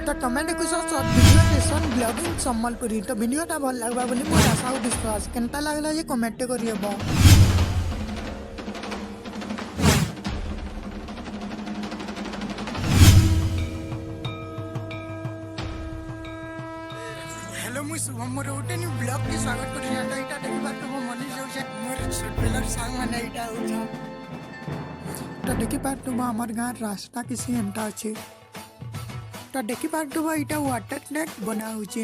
तो तुम देखुच short video टेसन blogging Sambalpuri. तो भिडियोटा भल लगवा बोली मोर आशा और विश्वास। केनता लागला जे कमेंट करियबो। हेलो मुझ शुभम मोर गोटे न्यू ब्लॉग के स्वागत करी। एटा देखबा तो मनी जाउ जे मोर छोट पिलर संग माने एटा उठा। तो देखि पाटु हमर गांव रास्ता किसी एंटा अछि। तो देखि पाटु एटा वाटर टैंक बना होचे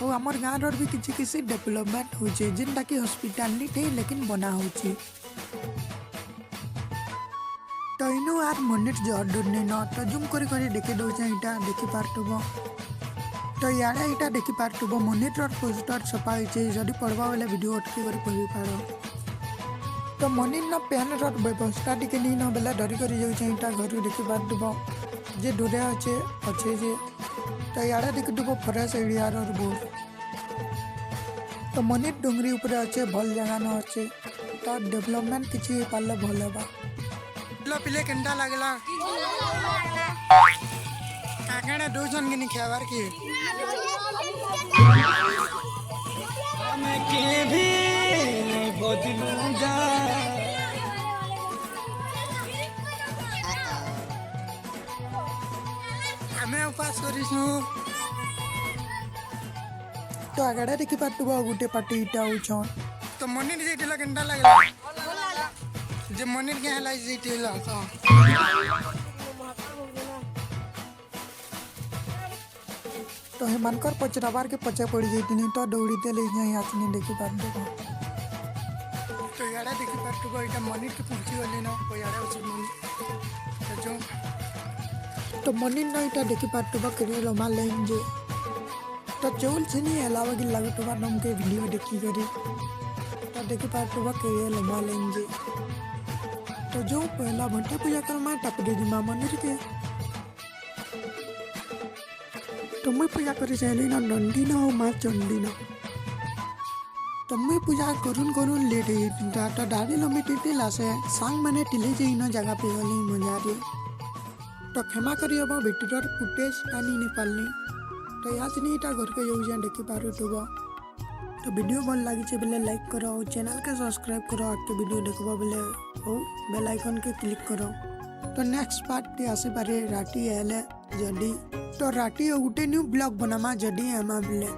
और हमर गांव रो भी किसी डेवलपमेंट होचे जिनटा कि हॉस्पिटैलिटी लेकिन बना होचे। तो इनु आर मिनिट जॉर्डन ने न तो जूम करी देखि दोचे एटा देखि पाटु। तो याडे एटा देखि पारथुबो मॉनिटर पोस्टर छपा होइछे जदि पढ़वा वाला वीडियो अटकी कर पढ़ि पारो। तो मॉनिटर न पेन रो व्यवस्था टिके नी न बेला डरी करी जाउछे एटा घर देखि पारथुबो जे दूरे अच्छे जे। तो याडे देखिथुबो फरेस्ट एरिया रो बोर्ड। तो मॉनिटर डोंगरी ऊपर अच्छे भल जगह न अच्छे। तो डेवलपमेंट किछि पाले भल हेबा। लो पिले केनटा लागला काकड़ा दो जन के खेवार की मैं के भी बदलूंगा। हमें उपास करिसु। तो आगड़ा देखि पाटुबो गुटे पाटी इटा उछन। तो मनिर जेटिला केनटा लागला जे मनिर के हलाई जेटिला तो हेमनकर पचराबार के पचे पड़ जाइतिनी तो दौड़ीते ले जाई आतनी देखि पाटुबो। तो याडा देखि पाटुबो एटा मनिर के पहुंची गले न को याडा उस मनिर तो मनिर न एटा देखि पाटुबो करे लमा लेन जे। तो चौल छनी अलावा की लागतवा नम के वीडियो देखि करी तो देखि पाटुबो करे लमा लेन जे। तो जो पहला भंटे पूजा कर मा टप दे दी मां मनिर के। तो मैं पूजा करी चली ना नंदी ना हो माँ चंडी ना। तो मैं पूजा करून लेट तो दादी लंबी टिटी लासे सांग मैंने टिले जे इन जगह पे गली मजा रे। तो क्षमा करी अब बेटीर फुटेज आनी नेपाली। तो आज नहीं इटा घर के जाऊँ देखी पारो तो वीडियो भल लगी बेले लाइक करो चैनल के सब्सक्राइब करो आगे वीडियो देखबो बेले हो बेल आइकन के क्लिक करो। तो नेक्स्ट पार्ट आसे पारे राती हेले जडी तो राती गोटे न्यू ब्लॉग बनामा जडी एमा बेले।